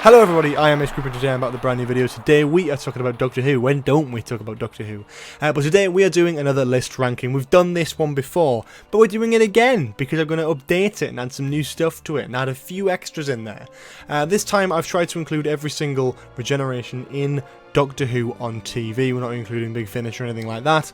Hello everybody, I am Hetsko and today I'm back with a brand new video. Today we are talking about Doctor Who. When don't we talk about Doctor Who? But today we are doing another list ranking. We've done this one before, but we're doing it again because I'm going to update it and add some new stuff to it and add a few extras in there. This time I've tried to include every single regeneration in Doctor Who on TV. We're not including Big Finish or anything like that.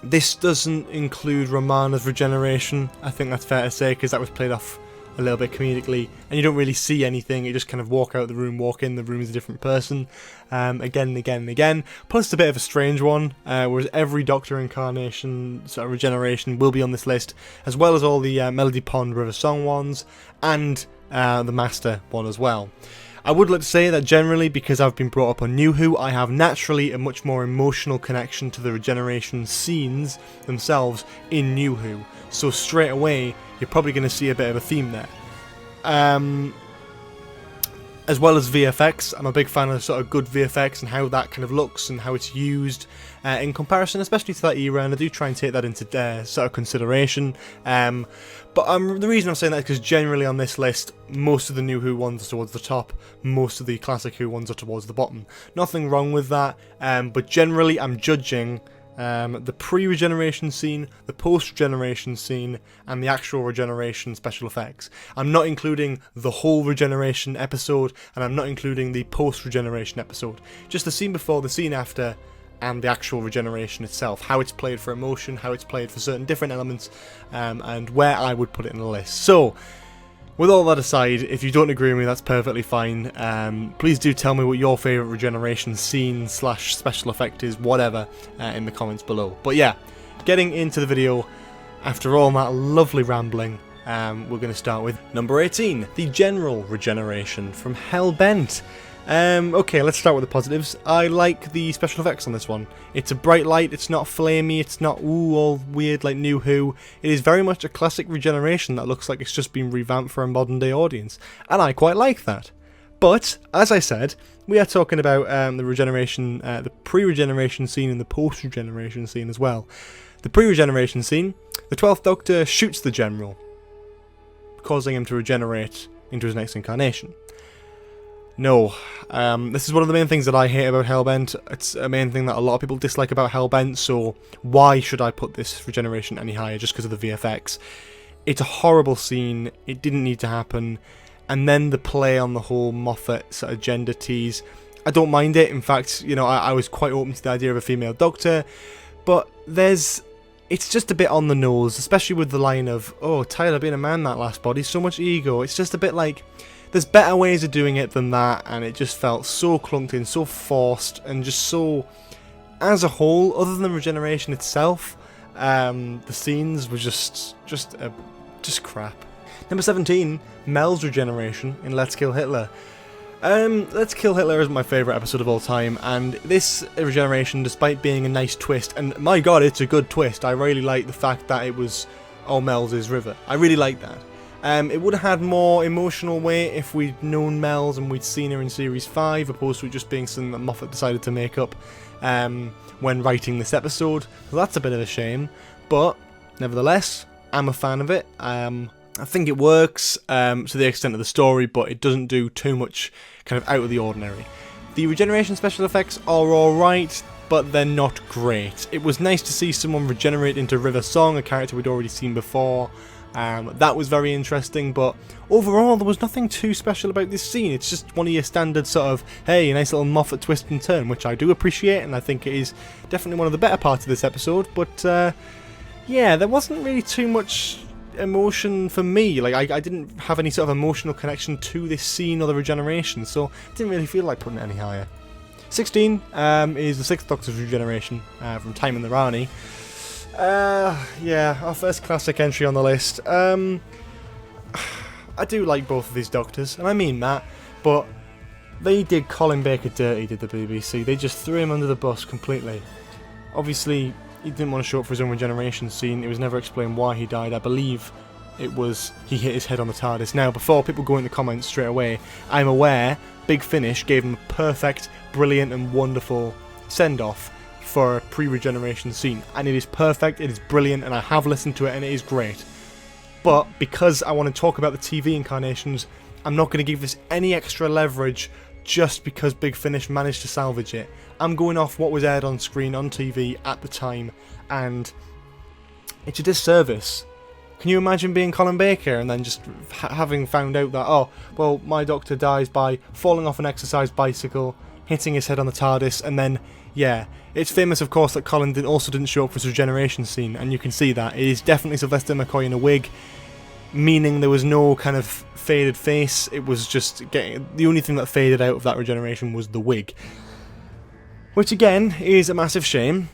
This doesn't include Romana's regeneration, I think that's fair to say, because that was played off a little bit comedically, and you don't really see anything. You just kind of walk out the room, walk in, the room is a different person, again and again and again. Plus, it's a bit of a strange one, whereas every Doctor incarnation, sort of regeneration, will be on this list, as well as all the Melody Pond River Song ones, and the Master one as well. I would like to say that generally, because I've been brought up on New Who, I have naturally a much more emotional connection to the regeneration scenes themselves in New Who. So straight away, you're probably going to see a bit of a theme there. As well as VFX, I'm a big fan of sort of good VFX and how that kind of looks and how it's used in comparison, especially to that era, and I do try and take that into sort of consideration. But the reason I'm saying that is because generally on this list, most of the New Who ones are towards the top, most of the Classic Who ones are towards the bottom. Nothing wrong with that, but generally I'm judging the pre-regeneration scene, the post-regeneration scene, and the actual regeneration special effects. I'm not including the whole regeneration episode, and I'm not including the post-regeneration episode. Just the scene before, the scene after, and the actual regeneration itself. How it's played for emotion, how it's played for certain different elements, and where I would put it in the list. So, with all that aside, if you don't agree with me, that's perfectly fine. Please do tell me what your favourite regeneration scene / special effect is, whatever, in the comments below. But yeah, getting into the video, after all that lovely rambling, we're going to start with number 18, the General Regeneration from Hellbent. Okay, let's start with the positives. I like the special effects on this one. It's a bright light, it's not flamey, it's not all weird like New Who. It is very much a classic regeneration that looks like it's just been revamped for a modern day audience, and I quite like that. But, as I said, we are talking about the regeneration, the pre-regeneration scene and the post-regeneration scene as well. The pre-regeneration scene, the 12th Doctor shoots the General, causing him to regenerate into his next incarnation. No, this is one of the main things that I hate about Hellbent. It's a main thing that a lot of people dislike about Hellbent, so why should I put this regeneration any higher just because of the VFX? It's a horrible scene, it didn't need to happen, and then the play on the whole Moffat sort of gender tease. I don't mind it, in fact, you know, I was quite open to the idea of a female Doctor, but it's just a bit on the nose, especially with the line of, oh, tired of being a man that last body, so much ego. It's just a bit like, there's better ways of doing it than that, and it just felt so clunked in, so forced, and just so, as a whole, other than the regeneration itself, the scenes were just crap. Number 17, Mels' regeneration in Let's Kill Hitler. Let's Kill Hitler is my favourite episode of all time, and this regeneration, despite being a nice twist, and my god, it's a good twist, I really like the fact that it was, oh, Mels is River. I really like that. It would have had more emotional weight if we'd known Mels and we'd seen her in Series 5, opposed to it just being something that Moffat decided to make up when writing this episode. So that's a bit of a shame, but nevertheless, I'm a fan of it. I think it works to the extent of the story, but it doesn't do too much kind of out of the ordinary. The regeneration special effects are alright, but they're not great. It was nice to see someone regenerate into River Song, a character we'd already seen before. That was very interesting, but overall there was nothing too special about this scene. It's just one of your standard sort of, hey, a nice little Moffat twist and turn, which I do appreciate, and I think it is definitely one of the better parts of this episode, but yeah, there wasn't really too much emotion for me. Like, I didn't have any sort of emotional connection to this scene or the regeneration, so I didn't really feel like putting it any higher. 16 is the 6th Doctor's regeneration from Time in the Rani. Yeah, our first classic entry on the list. I do like both of these Doctors, and I mean that, but they did Colin Baker dirty, did the BBC. They just threw him under the bus completely. Obviously, he didn't want to show up for his own regeneration scene. It was never explained why he died. I believe it was he hit his head on the TARDIS. Now, before people go in the comments straight away, I'm aware Big Finish gave him a perfect, brilliant, and wonderful send-off for a pre-regeneration scene, and it is perfect, it is brilliant, and I have listened to it and it is great. But because I want to talk about the TV incarnations, I'm not going to give this any extra leverage just because Big Finish managed to salvage it. I'm going off what was aired on screen on TV at the time, and it's a disservice. Can you imagine being Colin Baker and then just having found out that, oh, well, my Doctor dies by falling off an exercise bicycle, hitting his head on the TARDIS, and then, yeah, it's famous, of course, that Colin also didn't show up for his regeneration scene, and you can see that. It is definitely Sylvester McCoy in a wig, meaning there was no kind of faded face. It was just the only thing that faded out of that regeneration was the wig, which again is a massive shame.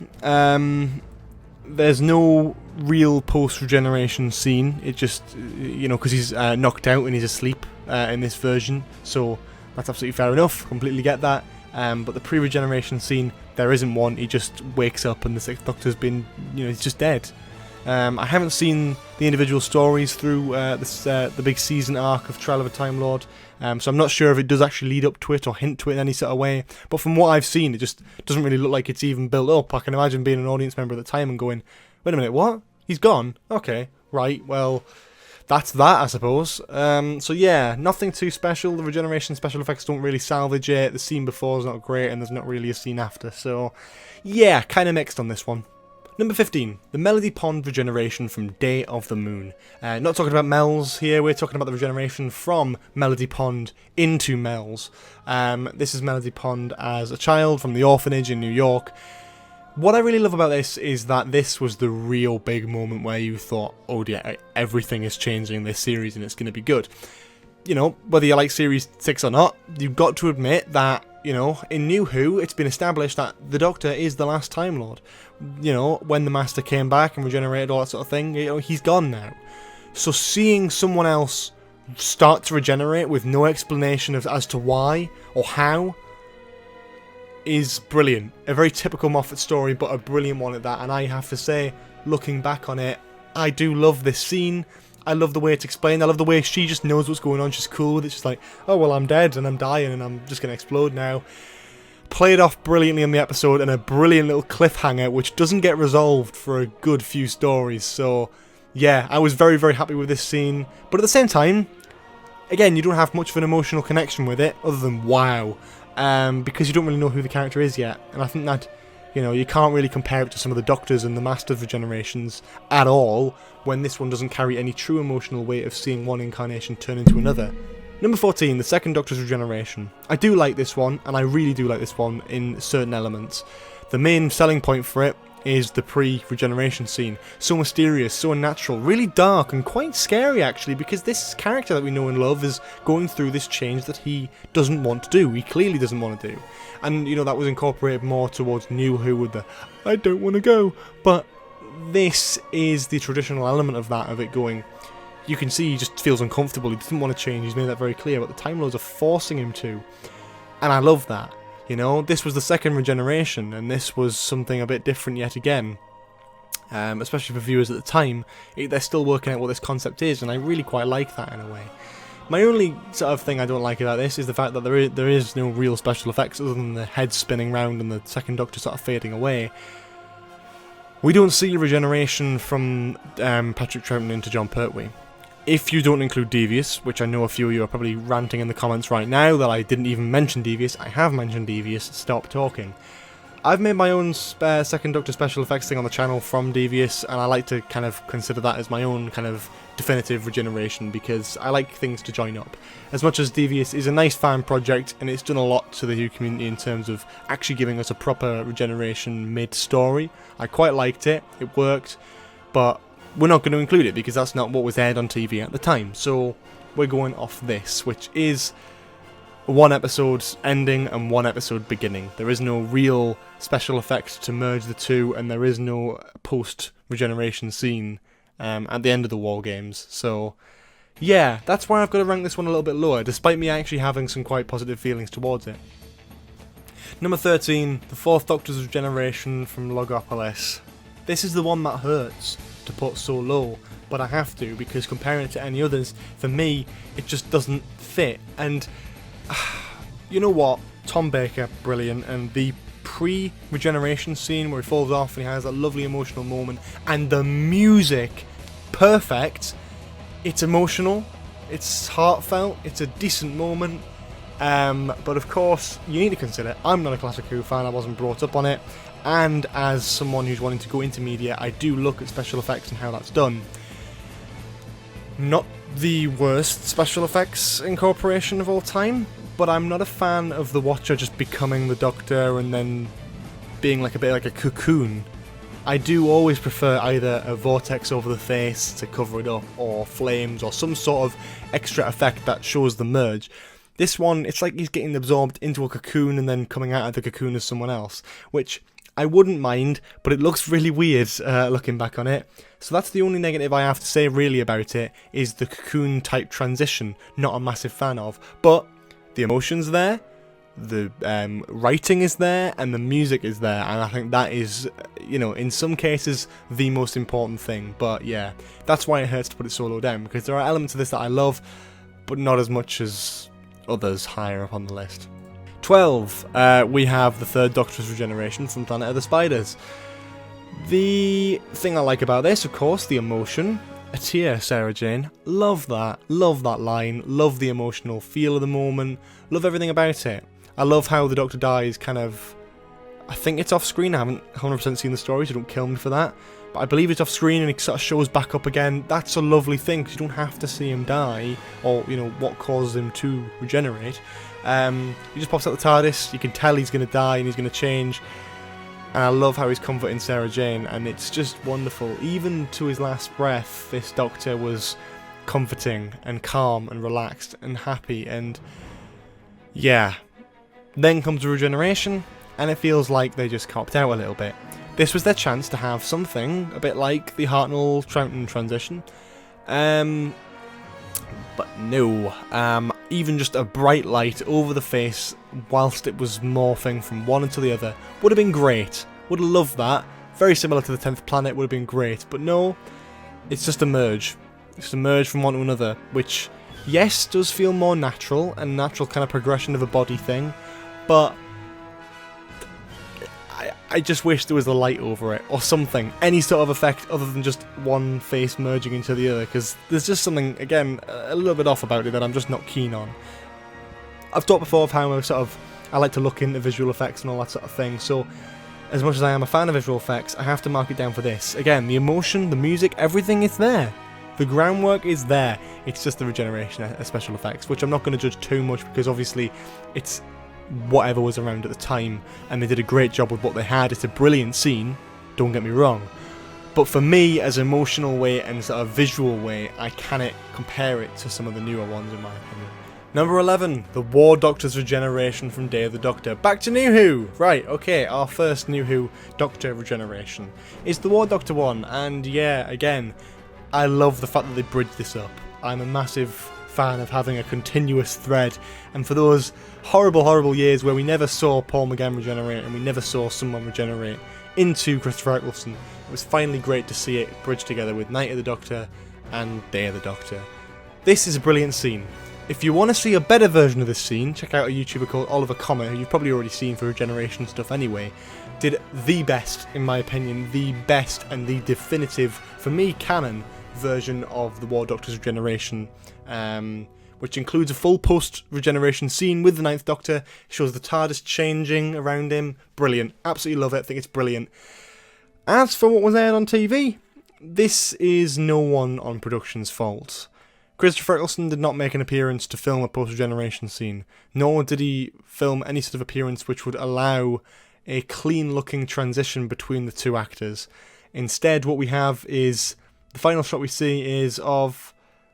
There's no real post-regeneration scene. It just, because he's knocked out and he's asleep in this version, so that's absolutely fair enough, completely get that. But the pre-regeneration scene, there isn't one. He just wakes up and the Sixth Doctor's been, he's just dead. I haven't seen the individual stories through the big season arc of Trial of a Time Lord, so I'm not sure if it does actually lead up to it or hint to it in any sort of way, but from what I've seen, it just doesn't really look like it's even built up. I can imagine being an audience member at the time and going, wait a minute, what? He's gone? Okay, right, well, that's that, I suppose. So yeah, nothing too special. The regeneration special effects don't really salvage it. The scene before is not great, and there's not really a scene after, so yeah, kind of mixed on this one. Number 15, the Melody Pond regeneration from Day of the Moon. Not talking about Mels here, we're talking about the regeneration from Melody Pond into Mels. This is Melody Pond as a child from the orphanage in New York. What I really love about this is that this was the real big moment where you thought, oh yeah, everything is changing in this series and it's going to be good. Whether you like Series 6 or not, you've got to admit that, in New Who, it's been established that the Doctor is the last Time Lord. When the Master came back and regenerated, all that sort of thing, he's gone now. So seeing someone else start to regenerate with no explanation as to why or how is brilliant. A very typical Moffat story, but a brilliant one at that. And I have to say, looking back on it, I do love this scene. I love the way it's explained. I love the way she just knows what's going on. She's cool with it. It's just like, oh, well, I'm dead and I'm dying and I'm just going to explode now. Played off brilliantly in the episode, and a brilliant little cliffhanger which doesn't get resolved for a good few stories. So, yeah, I was very, very happy with this scene. But at the same time, again, you don't have much of an emotional connection with it other than wow. Because you don't really know who the character is yet. And I think that, you can't really compare it to some of the Doctors and the Master's regenerations at all, when this one doesn't carry any true emotional weight of seeing one incarnation turn into another. Number 14, the Second Doctor's regeneration. I do like this one, and I really do like this one in certain elements. The main selling point for it is the pre-regeneration scene. So mysterious, so unnatural, really dark, and quite scary actually, because this character that we know and love is going through this change that he doesn't want to do. He clearly doesn't want to do. And, that was incorporated more towards New Who with the, I don't want to go. But this is the traditional element of that, of it going, you can see he just feels uncomfortable, he doesn't want to change, he's made that very clear, but the Time Lords are forcing him to. And I love that. This was the second regeneration, and this was something a bit different yet again. Especially for viewers at the time, they're still working out what this concept is, and I really quite like that in a way. My only sort of thing I don't like about this is the fact that there is no real special effects other than the head spinning round and the Second Doctor sort of fading away. We don't see regeneration from Patrick Troughton into Jon Pertwee. If you don't include Devious, which I know a few of you are probably ranting in the comments right now that I didn't even mention Devious, I have mentioned Devious, stop talking. I've made my own Second Doctor special effects thing on the channel from Devious, and I like to kind of consider that as my own kind of definitive regeneration, because I like things to join up. As much as Devious is a nice fan project, and it's done a lot to the Who community in terms of actually giving us a proper regeneration mid-story, I quite liked it, it worked, but we're not going to include it because that's not what was aired on TV at the time. So we're going off this, which is one episode ending and one episode beginning. There is no real special effects to merge the two, and there is no post-regeneration scene at the end of the War Games. So yeah, that's why I've got to rank this one a little bit lower, despite me actually having some quite positive feelings towards it. Number 13, the Fourth Doctor's regeneration from Logopolis. This is the one that hurts to put so low, but I have to, because comparing it to any others, for me, it just doesn't fit. And you know what? Tom Baker, brilliant, and the pre-regeneration scene where he falls off and he has that lovely emotional moment, and the music, perfect. It's emotional, It's heartfelt, it's a decent moment, but of course, you need to consider, I'm not a classic Who fan, I wasn't brought up on it, and as someone who's wanting to go into media, I do look at special effects and how that's done. Not the worst special effects incorporation of all time, but I'm not a fan of the Watcher just becoming the Doctor and then being like a bit like a cocoon. I do always prefer either a vortex over the face to cover it up, or flames, or some sort of extra effect that shows the merge. This one, it's like he's getting absorbed into a cocoon and then coming out of the cocoon as someone else, which I wouldn't mind, but it looks really weird looking back on it. So that's the only negative I have to say really about it, is the cocoon type transition. Not a massive fan of, but the emotion's there, the writing is there, and the music is there, and I think that is, you know, in some cases the most important thing. But yeah, that's why it hurts to put it so low down, because there are elements of this that I love, but not as much as others higher up on the list. 12, we have the Third Doctor's regeneration from Planet of the Spiders. The thing I like about this, of course, the emotion. A tear, Sarah Jane. Love that line, love the emotional feel of the moment, love everything about it. I love how the Doctor dies kind of, I think it's off screen, I haven't 100% seen the story, so don't kill me for that, but I believe it's off screen and it sort of shows back up again. That's a lovely thing, because you don't have to see him die, or, you know, what causes him to regenerate. He just pops out the TARDIS, you can tell he's going to die and he's going to change, and I love how he's comforting Sarah Jane, and it's just wonderful. Even to his last breath, this Doctor was comforting and calm and relaxed and happy, and yeah. Then comes the regeneration, and it feels like they just copped out a little bit. This was their chance to have something a bit like the Hartnell-Troughton transition, but no. Even just a bright light over the face whilst it was morphing from one into the other would have been great. Would have loved that. Very similar to the 10th planet, would have been great, but no, it's just a merge. It's a merge from one to another, which, yes, does feel more natural, and natural kind of progression of a body thing, but I just wish there was a light over it, or something. Any sort of effect other than just one face merging into the other, because there's just something, again, a little bit off about it that I'm just not keen on. I've talked before of how I like to look into visual effects and all that sort of thing, so as much as I am a fan of visual effects, I have to mark it down for this. Again, the emotion, the music, everything is there. The groundwork is there. It's just the regeneration of special effects, which I'm not going to judge too much, because obviously it's whatever was around at the time, and they did a great job with what they had. It's a brilliant scene, don't get me wrong, but for me, as an emotional way and sort of visual way, I cannot compare it to some of the newer ones in my opinion. Number 11, the War Doctor's regeneration from Day of the Doctor. Back to New Who! Right, okay, our first New Who Doctor regeneration is the War Doctor one, and yeah, again, I love the fact that they bridged this up. I'm a massive fan of having a continuous thread, and for those horrible years where we never saw Paul McGann regenerate and we never saw someone regenerate into Christopher Eccleston, it was finally great to see it bridged together with Night of the Doctor and Day of the Doctor. This is a brilliant scene. If you want to see a better version of this scene, check out a YouTuber called Oliver Comet, who you've probably already seen for regeneration stuff anyway. Did the best, in my opinion, the best and the definitive, for me, canon version of the War Doctor's regeneration, which includes a full post-regeneration scene with the Ninth Doctor. Shows the TARDIS changing around him. Brilliant. Absolutely love it. I think it's brilliant. As for what was aired on TV, this is no one on production's fault. Christopher Eccleston did not make an appearance to film a post-regeneration scene, nor did he film any sort of appearance which would allow a clean-looking transition between the two actors. Instead, what we have is, the final shot we see is of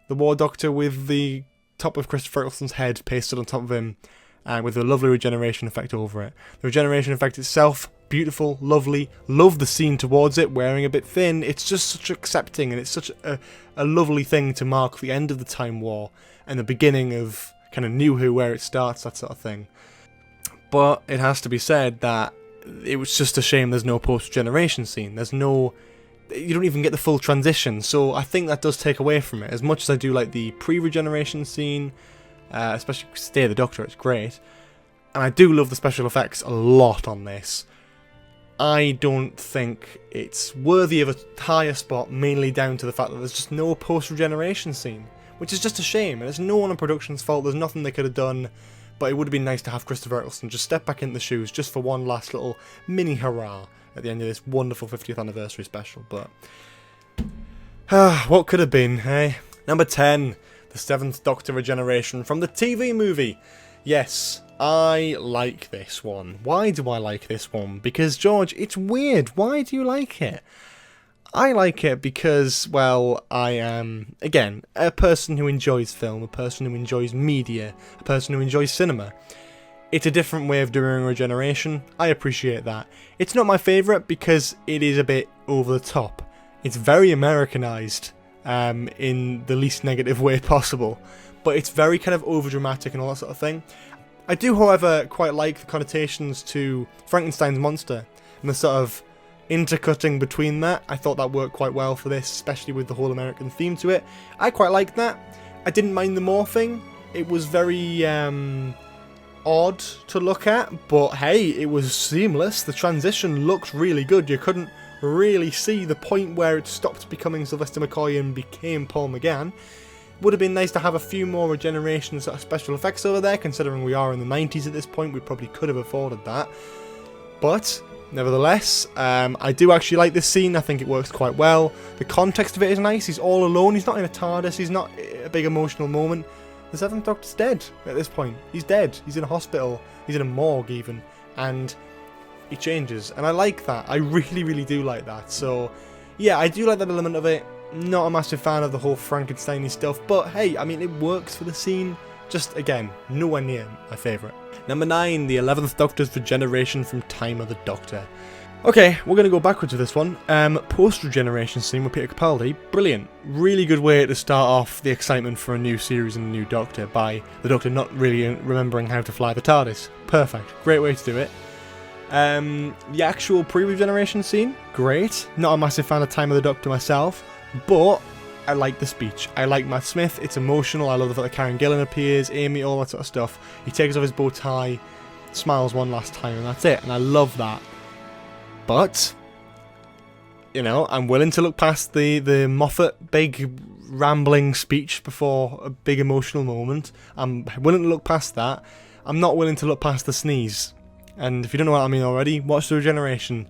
the War Doctor with the top of Christopher Eccleston's head pasted on top of him, and with a lovely regeneration effect over it. The regeneration effect itself, beautiful, lovely, love the scene towards it, wearing a bit thin. It's just such accepting, and it's such a lovely thing to mark the end of the Time War and the beginning of kind of New Who, where it starts, that sort of thing. But it has to be said that it was just a shame there's no post-generation scene. There's no... You don't even get the full transition, so I think that does take away from it. As much as I do like the pre-regeneration scene, especially Day of the Doctor, it's great, and I do love the special effects a lot on this, I don't think it's worthy of a higher spot, mainly down to the fact that there's just no post-regeneration scene. which is just a shame, and it's no one on production's fault. There's nothing they could have done, but it would have been nice to have Christopher Eccleston just step back into the shoes just for one last little mini hurrah at the end of this wonderful 50th anniversary special. But what could have been, eh? Number 10, the 7th Doctor Regeneration from the TV movie. Yes, I like this one. Why do I like this one? Because, George, it's weird. Why do you like it? I like it because, well, I am, again, a person who enjoys film, a person who enjoys media, a person who enjoys cinema. It's a different way of doing Regeneration. I appreciate that. It's not my favourite because it is a bit over the top. It's very Americanized in the least negative way possible, but it's very kind of over-dramatic and all that sort of thing. I do, however, quite like the connotations to Frankenstein's monster and the sort of intercutting between that. I thought that worked quite well for this, especially with the whole American theme to it. I quite liked that. I didn't mind the morphing. It was very odd to look at, but hey, it was seamless. The transition looked really good. You couldn't really see the point where it stopped becoming Sylvester McCoy and became Paul McGann. Would have been nice to have a few more Regeneration sort of special effects over there, considering we are in the 90s at this point. We probably could have afforded that. But nevertheless, I do actually like this scene. I think it works quite well. The context of it is nice. He's all alone. He's not in a TARDIS. He's not a big emotional moment. The 7th Doctor's dead at this point. He's dead. He's in a hospital. He's in a morgue even. And he changes. And I like that. I really, really do like that. So, yeah, I do like that element of it. Not a massive fan of the whole Frankenstein-y stuff. But, hey, I mean, it works for the scene. Just, again, nowhere near my favourite. Number 9, the 11th Doctor's Regeneration from Time of the Doctor. Okay, we're going to go backwards with this one. Post-Regeneration scene with Peter Capaldi. Brilliant. Really good way to start off the excitement for a new series and a new Doctor by the Doctor not really remembering how to fly the TARDIS. Perfect. Great way to do it. The actual pre-Regeneration scene, great. Not a massive fan of Time of the Doctor myself, but I like the speech. I like Matt Smith. It's emotional. I love the fact that Karen Gillan appears, Amy, all that sort of stuff. He takes off his bow tie, smiles one last time, and that's it. And I love that. But, you know, I'm willing to look past the Moffat big rambling speech before a big emotional moment. I'm willing to look past that. I'm not willing to look past the sneeze. And if you don't know what I mean already, watch the Regeneration.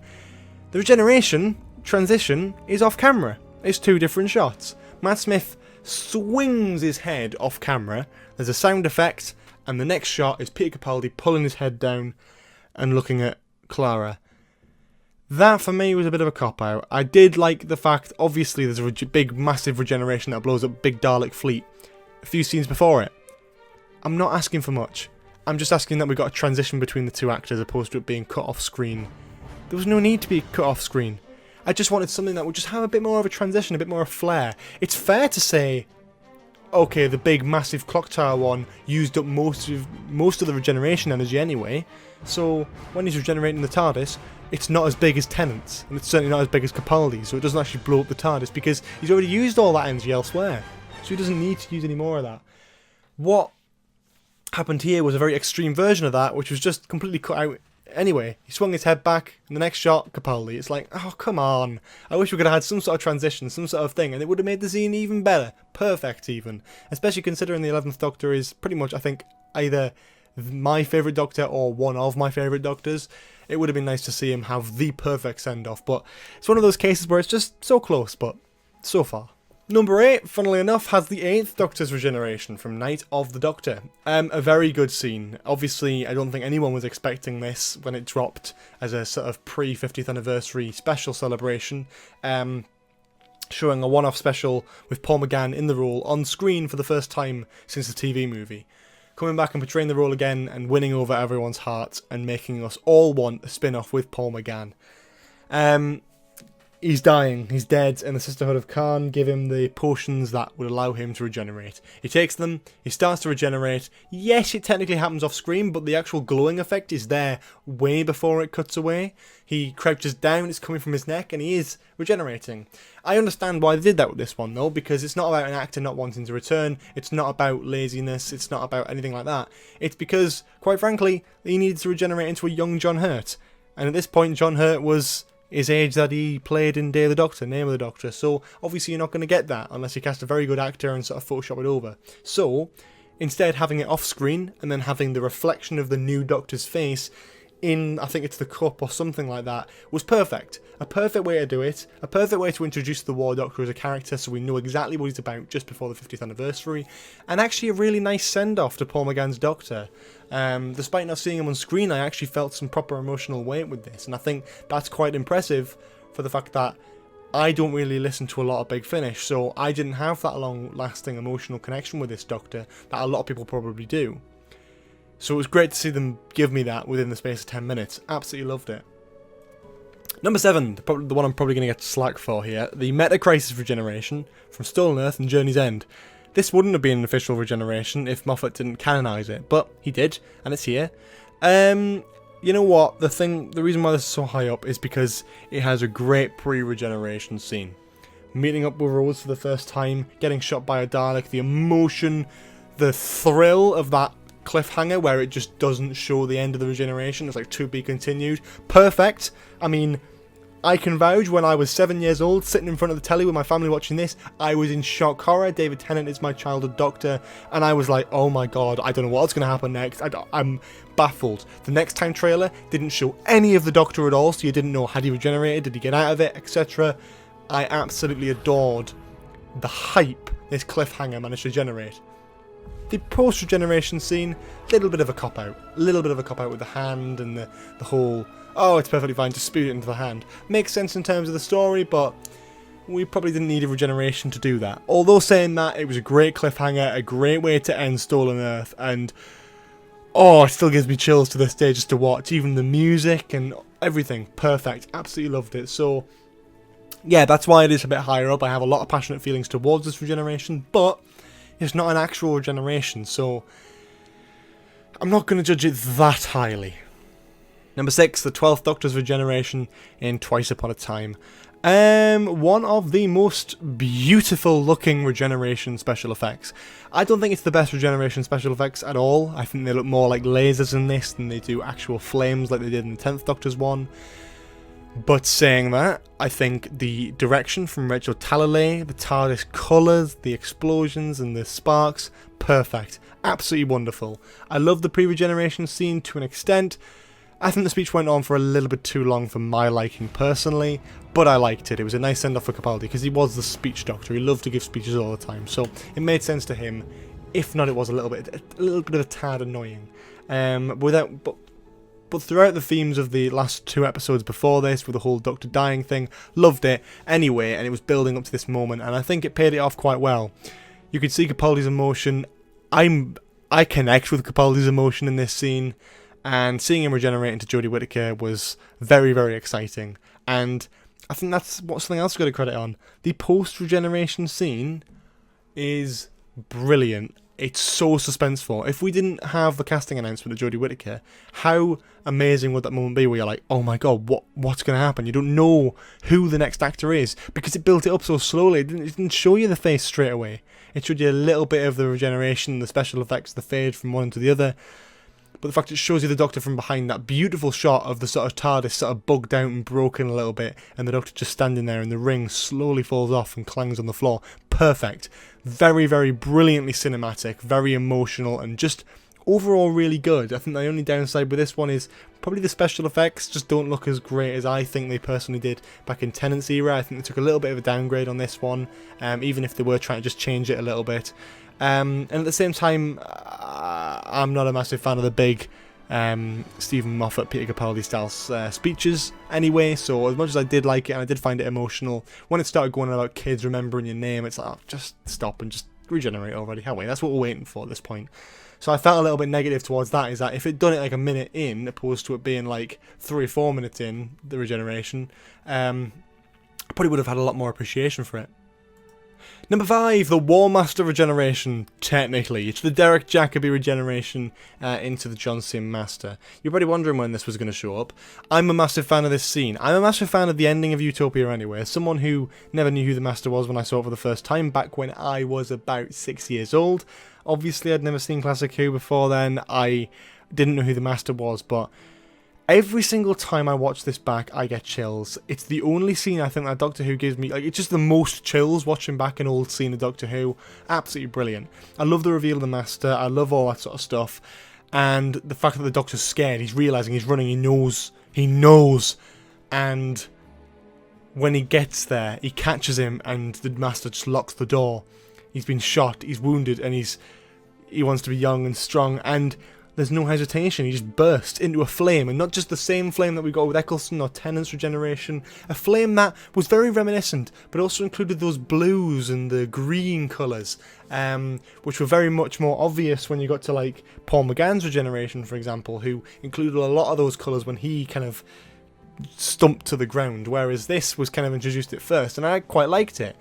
The Regeneration transition is off camera. It's 2 different shots. Matt Smith swings his head off camera, there's a sound effect, and the next shot is Peter Capaldi pulling his head down and looking at Clara. That for me was a bit of a cop-out. I did like the fact, obviously there's a big massive Regeneration that blows up big Dalek fleet a few scenes before it. I'm not asking for much. I'm just asking that we got a transition between the 2 actors opposed to it being cut off screen. There was no need to be cut off screen. I just wanted something that would just have a bit more of a transition, a bit more of flair. It's fair to say, okay, the big massive clock tower one used up most of the Regeneration energy anyway, so when he's regenerating the TARDIS, it's not as big as Tennant's, and it's certainly not as big as Capaldi's, so it doesn't actually blow up the TARDIS because he's already used all that energy elsewhere, so he doesn't need to use any more of that. What happened here was a very extreme version of that, which was just completely cut out. Anyway, he swung his head back, and the next shot, Capaldi. It's like, oh, come on. I wish we could have had some sort of transition, some sort of thing, and it would have made the scene even better. Perfect, even. Especially considering the 11th Doctor is pretty much, I think, either my favourite Doctor or one of my favourite Doctors. It would have been nice to see him have the perfect send-off, but it's one of those cases where it's just so close, but so far. Number 8, funnily enough, has the 8th Doctor's Regeneration from Night of the Doctor. A very good scene. Obviously, I don't think anyone was expecting this when it dropped as a sort of pre-50th anniversary special celebration. Showing a one-off special with Paul McGann in the role on screen for the first time since the TV movie. Coming back and portraying the role again and winning over everyone's hearts and making us all want a spin-off with Paul McGann. He's dying, he's dead, and the Sisterhood of Khan give him the potions that would allow him to regenerate. He takes them, he starts to regenerate. Yes, it technically happens off screen, but the actual glowing effect is there way before it cuts away. He crouches down, it's coming from his neck, and he is regenerating. I understand why they did that with this one, though, because it's not about an actor not wanting to return, it's not about laziness, it's not about anything like that. It's because, quite frankly, he needed to regenerate into a young John Hurt. And at this point, John Hurt was his age that he played in Day of the Doctor, Name of the Doctor. So obviously you're not going to get that unless you cast a very good actor and sort of Photoshop it over. So instead, having it off screen and then having the reflection of the new Doctor's face in, I think it's the cup or something like that, was perfect. A perfect way to do it, a perfect way to introduce the War Doctor as a character so we know exactly what he's about just before the 50th anniversary, and actually a really nice send-off to Paul McGann's Doctor. Despite not seeing him on screen, I actually felt some proper emotional weight with this, and I think that's quite impressive for the fact that I don't really listen to a lot of Big Finish, so I didn't have that long-lasting emotional connection with this Doctor that a lot of people probably do. So it was great to see them give me that within the space of 10 minutes. Absolutely loved it. Number 7, the one I'm probably going to get slack for here, the Meta Crisis Regeneration from Stolen Earth and Journey's End. This wouldn't have been an official regeneration if Moffat didn't canonise it, but he did, and it's here. You know what, the reason why this is so high up is because it has a great pre-regeneration scene. Meeting up with Rose for the first time, getting shot by a Dalek, the emotion, the thrill of that cliffhanger where it just doesn't show the end of the regeneration. It's like to be continued. Perfect. I mean, I can vouch when I was 7 years old, sitting in front of the telly with my family watching this, I was in shock horror. David Tennant is my childhood Doctor, and I was like, oh my god, I don't know what's going to happen next. I'm baffled. The Next Time trailer didn't show any of the Doctor at all, so you didn't know, had he regenerated, did he get out of it, etc. I absolutely adored the hype this cliffhanger managed to generate. The post-regeneration scene, little bit of a cop-out. A little bit of a cop-out with the hand and the whole, oh, it's perfectly fine, just spew it into the hand. Makes sense in terms of the story, but we probably didn't need a regeneration to do that. Although saying that, it was a great cliffhanger, a great way to end Stolen Earth, and oh, it still gives me chills to this day just to watch. Even the music and everything, perfect. Absolutely loved it. So yeah, that's why it is a bit higher up. I have a lot of passionate feelings towards this regeneration, but it's not an actual regeneration, so I'm not going to judge it that highly. Number 6, the 12th Doctor's regeneration in Twice Upon a Time. One of the most beautiful looking regeneration special effects. I don't think it's the best regeneration special effects at all. I think they look more like lasers in this than they do actual flames like they did in the 10th Doctor's one. But saying that, I think the direction from Rachel Talalay, the TARDIS colours, the explosions and the sparks, perfect. Absolutely wonderful. I love the pre-regeneration scene to an extent. I think the speech went on for a little bit too long for my liking personally, but I liked it. It was a nice send-off for Capaldi because he was the speech doctor. He loved to give speeches all the time, so it made sense to him. If not, it was a little bit of a tad annoying. But throughout the themes of the last 2 episodes before this, with the whole Doctor dying thing, loved it anyway, and it was building up to this moment, and I think it paid it off quite well. You could see Capaldi's emotion. I connect with Capaldi's emotion in this scene, and seeing him regenerate into Jodie Whittaker was very, very exciting. And I think that's what something else got to credit on. The post-regeneration scene is brilliant. It's so suspenseful. If we didn't have the casting announcement of Jodie Whittaker, how amazing would that moment be where you're like, oh my god, what's going to happen? You don't know who the next actor is, because it built it up so slowly. It didn't show you the face straight away. It showed you a little bit of the regeneration, the special effects, the fade from one to the other. But the fact it shows you the Doctor from behind, that beautiful shot of the sort of TARDIS sort of bugged out and broken a little bit, and the Doctor just standing there and the ring slowly falls off and clangs on the floor. Perfect. Very, very brilliantly cinematic, very emotional, and just overall really good. I think the only downside with this one is probably the special effects just don't look as great as I think they personally did back in Tennant's era. I think they took a little bit of a downgrade on this one, even if they were trying to just change it a little bit. And at the same time, I'm not a massive fan of the big Stephen Moffat, Peter Capaldi style speeches anyway, so as much as I did like it and I did find it emotional, when it started going on about kids remembering your name, it's like, oh, just stop and just regenerate already, haven't we? That's what we're waiting for at this point. So I felt a little bit negative towards that, is that if it'd done it like a minute in, opposed to it being like 3 or 4 minutes in, the regeneration, I probably would have had a lot more appreciation for it. Number 5, the War Master regeneration, technically. It's the Derek Jacobi regeneration into the John Sim Master. You're probably wondering when this was going to show up. I'm a massive fan of this scene. I'm a massive fan of the ending of Utopia anyway. As someone who never knew who the Master was when I saw it for the first time, back when I was about 6 years old. Obviously, I'd never seen Classic Who before then. I didn't know who the Master was, but Every single time I watch this back, I get chills. It's the only scene I think that Doctor Who gives me, like, it's just the most chills watching back an old scene of Doctor Who. Absolutely brilliant. I love the reveal of the Master. I love all that sort of stuff. And the fact that the Doctor's scared, he's realising he's running, he knows. And when he gets there, he catches him and the Master just locks the door. He's been shot, he's wounded, and he wants to be young and strong, and there's no hesitation. He just bursts into a flame, and not just the same flame that we got with Eccleston or Tennant's regeneration. A flame that was very reminiscent, but also included those blues and the green colours, which were very much more obvious when you got to like Paul McGann's regeneration, for example, who included a lot of those colours when he kind of stumped to the ground, whereas this was kind of introduced at first, and I quite liked it.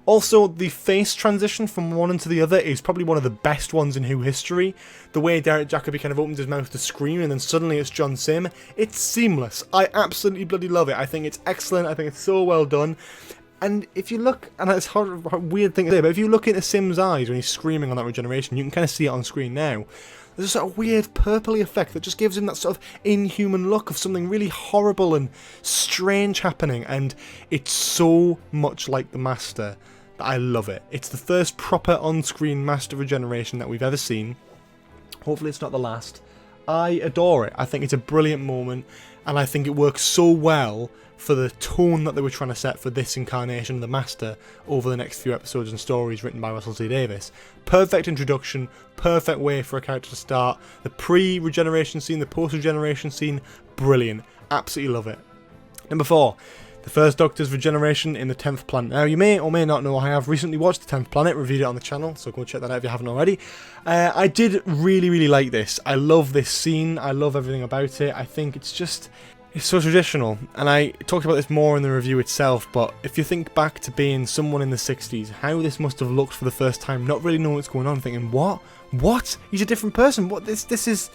Also, the face transition from one into the other is probably one of the best ones in Who history. The way Derek Jacobi kind of opens his mouth to scream and then suddenly it's John Sim. It's seamless. I absolutely bloody love it. I think it's excellent. I think it's so well done. And if you look, and it's a weird thing to say, but if you look into Sim's eyes when he's screaming on that regeneration, you can kind of see it on screen now. There's a sort of weird purpley effect that just gives him that sort of inhuman look of something really horrible and strange happening, and it's so much like the Master that I love it. It's the first proper on-screen Master regeneration that we've ever seen. Hopefully it's not the last. I adore it. I think it's a brilliant moment, and I think it works so well for the tone that they were trying to set for this incarnation of the Master over the next few episodes and stories written by Russell T Davies. Perfect introduction, perfect way for a character to start. The pre-regeneration scene, the post-regeneration scene, brilliant. Absolutely love it. Number 4. The First Doctor's regeneration in the 10th planet. Now, you may or may not know I have recently watched the 10th planet, reviewed it on the channel, so go check that out if you haven't already. I did really like this. I love this scene. I love everything about it. I think it's so traditional, and I talked about this more in the review itself, but if you think back to being someone in the 60s, how this must have looked for the first time, not really knowing what's going on, thinking, what? He's a different person. What? This is,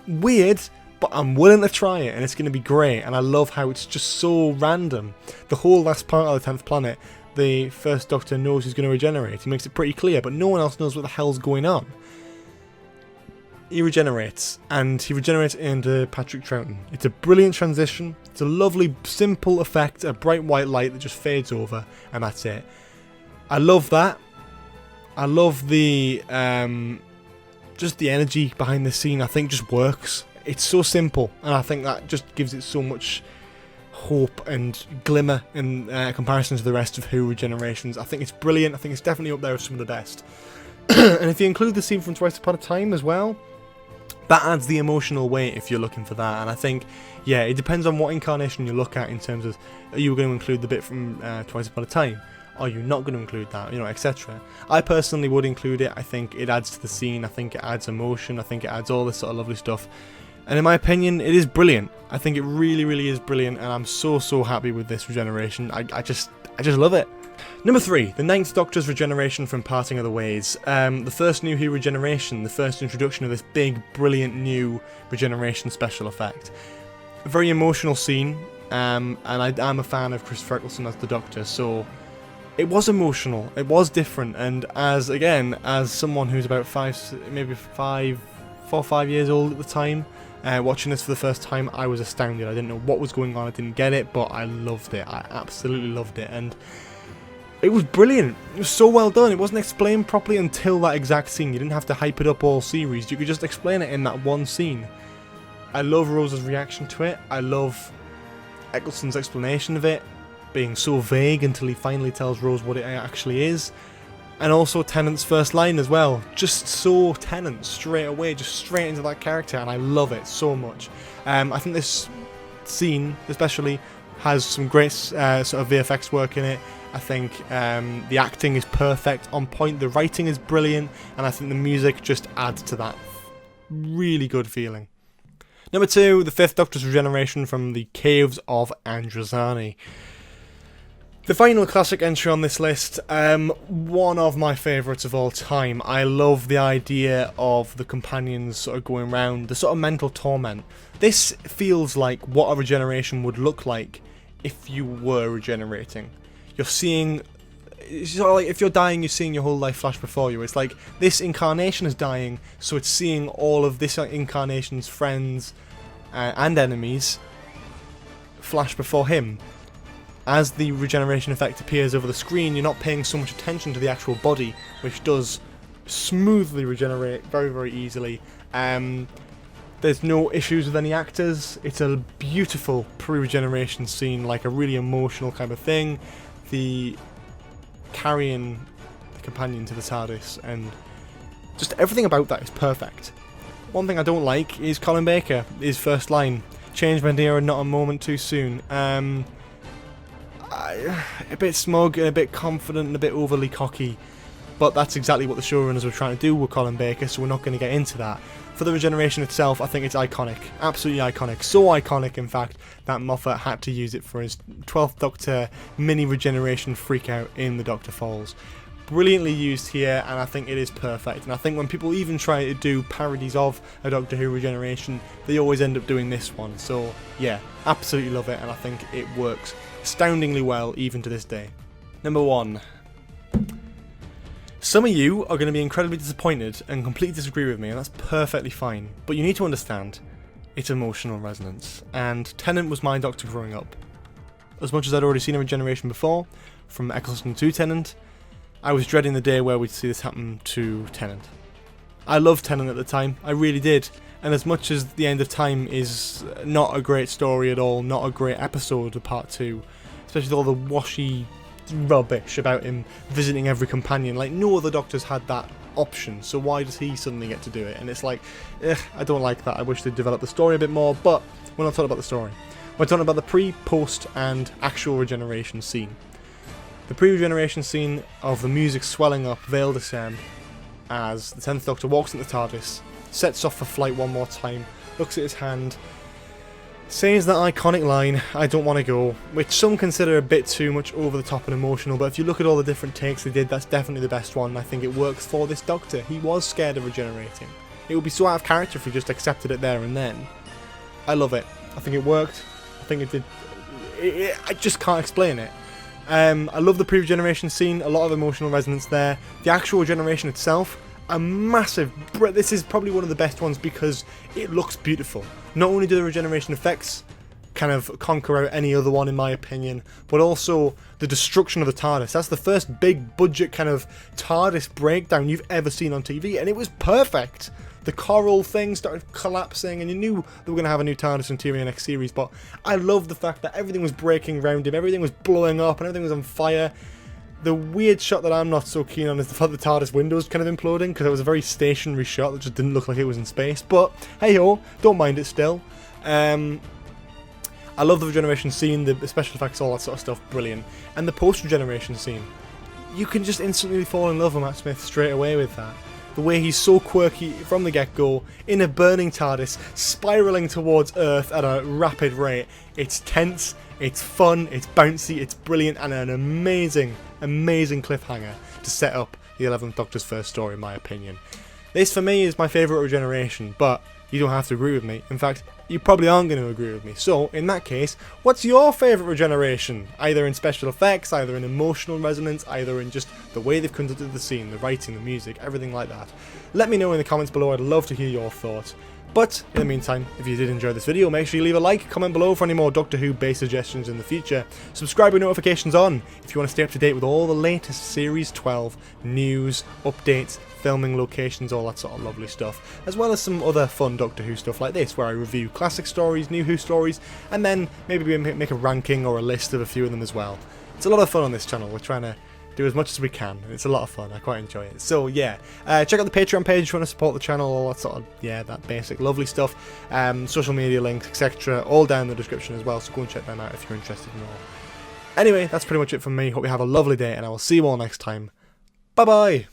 weird. But I'm willing to try it, and it's going to be great, and I love how it's just so random. The whole last part of the 10th planet, the First Doctor knows he's going to regenerate. He makes it pretty clear, but no one else knows what the hell's going on. He regenerates, and he regenerates into Patrick Troughton. It's a brilliant transition. It's a lovely, simple effect, a bright white light that just fades over, and that's it. I love that. I love the, just the energy behind the scene, I think just works. It's so simple, and I think that just gives it so much hope and glimmer in comparison to the rest of Who regenerations. I think it's brilliant. I think it's definitely up there with some of the best. And if you include the scene from Twice Upon a Time as well, that adds the emotional weight if you're looking for that. And I think, yeah, it depends on what incarnation you look at in terms of, are you going to include the bit from Twice Upon a Time? Are you not going to include that? You know, etc. I personally would include it. I think it adds to the scene. I think it adds emotion. I think it adds all this sort of lovely stuff. And in my opinion, it is brilliant. I think it really is brilliant, and I'm so happy with this regeneration. I just love it. Number 3, the 9th Doctor's regeneration from Parting of the Ways. The first New Who regeneration, the first introduction of this big, brilliant new regeneration special effect. A very emotional scene, and I'm a fan of Christopher Eccleston as the Doctor, so it was emotional, it was different, and as someone who's about 4 or 5 years old at the time, watching this for the first time, I was astounded. I didn't know what was going on, I didn't get it, but I loved it. I absolutely loved it, and it was brilliant. It was so well done. It wasn't explained properly until that exact scene. You didn't have to hype it up all series, you could just explain it in that one scene. I love Rose's reaction to it. I love Eccleston's explanation of it, being so vague until he finally tells Rose what it actually is. And also Tennant's first line as well. Just so Tennant straight away, just straight into that character, and I love it so much. I think this scene especially has some great sort of VFX work in it. I think the acting is perfect, on point, the writing is brilliant, and I think the music just adds to that really good feeling. Number 2, the 5th Doctor's regeneration from the Caves of Androzani. The final classic entry on this list, one of my favourites of all time. I love the idea of the companions sort of going around, the sort of mental torment. This feels like what a regeneration would look like if you were regenerating. You're seeing, it's sort of like if you're dying, you're seeing your whole life flash before you. It's like this incarnation is dying, so it's seeing all of this incarnation's friends and enemies flash before him. As the regeneration effect appears over the screen, you're not paying so much attention to the actual body, which does smoothly regenerate very, very easily. There's no issues with any actors. It's a beautiful pre-regeneration scene, like a really emotional kind of thing. The carrying the companion to the TARDIS, and just everything about that is perfect. One thing I don't like is Colin Baker, his first line. Change my dear and not a moment too soon. A bit smug and a bit confident and a bit overly cocky, but that's exactly what the showrunners were trying to do with Colin Baker, so we're not going to get into that. For the regeneration itself, I think it's iconic. Absolutely iconic. So iconic, in fact, that Moffat had to use it for his 12th Doctor mini regeneration freakout in The Doctor Falls. Brilliantly used here, and I think it is perfect. And I think when people even try to do parodies of a Doctor Who regeneration, they always end up doing this one. So yeah, absolutely love it, and I think it works astoundingly well even to this day. Number 1. Some of you are going to be incredibly disappointed and completely disagree with me, and that's perfectly fine. But you need to understand, it's emotional resonance. And Tennant was my Doctor growing up. As much as I'd already seen a regeneration before, from Eccleston to Tennant, I was dreading the day where we'd see this happen to Tennant. I loved Tennant at the time, I really did. And as much as The End of Time is not a great story at all, not a great episode of Part 2, especially with all the washy rubbish about him visiting every companion, like no other Doctors had that option, so why does he suddenly get to do it? And it's like, I don't like that. I wish they'd develop the story a bit more, but we're not talking about the story. We're talking about the pre, post and actual regeneration scene. The pre-regeneration scene of the music swelling up, Veil Descend, as the 10th Doctor walks into the TARDIS, sets off for flight one more time, looks at his hand, says that iconic line, "I don't want to go," which some consider a bit too much over the top and emotional, but if you look at all the different takes they did, that's definitely the best one. I think it works for this Doctor. He was scared of regenerating. It would be so out of character if he just accepted it there and then. I love it. I think it worked. I think it did. I just can't explain it. I love the pre-regeneration scene, a lot of emotional resonance there. The actual regeneration itself, a massive... This is probably one of the best ones because it looks beautiful. Not only do the regeneration effects kind of conquer out any other one in my opinion, but also the destruction of the TARDIS. That's the first big budget kind of TARDIS breakdown you've ever seen on TV, and it was perfect. The coral thing started collapsing, and you knew they were going to have a new TARDIS interior next series, but I love the fact that everything was breaking around him, everything was blowing up, and everything was on fire. The weird shot that I'm not so keen on is the fact that the TARDIS window was kind of imploding, because it was a very stationary shot that just didn't look like it was in space, but hey-ho, don't mind it still. I love the regeneration scene, the special effects, all that sort of stuff, brilliant. And the post-regeneration scene, you can just instantly fall in love with Matt Smith straight away with that. The way he's so quirky from the get-go, in a burning TARDIS, spiralling towards Earth at a rapid rate. It's tense, it's fun, it's bouncy, it's brilliant, and an amazing, amazing cliffhanger to set up the 11th Doctor's first story, in my opinion. This, for me, is my favourite regeneration, but you don't have to agree with me. In fact, you probably aren't going to agree with me. So, in that case, what's your favourite regeneration? Either in special effects, either in emotional resonance, either in just the way they've conducted the scene, the writing, the music, everything like that. Let me know in the comments below, I'd love to hear your thoughts. But, in the meantime, if you did enjoy this video, make sure you leave a like, comment below for any more Doctor Who based suggestions in the future. Subscribe with notifications on if you want to stay up to date with all the latest Series 12 news, updates, filming locations, all that sort of lovely stuff, as well as some other fun Doctor Who stuff like this, where I review classic stories, new Who stories, and then maybe make a ranking or a list of a few of them as well. It's a lot of fun on this channel. We're trying to do as much as we can, and it's a lot of fun. I quite enjoy it. So yeah, check out the Patreon page if you want to support the channel, all that sort of, yeah, that basic lovely stuff. Social media links, etc., all down in the description as well, so go and check them out if you're interested in all. Anyway, that's pretty much it from me. Hope you have a lovely day, and I will see you all next time. Bye bye!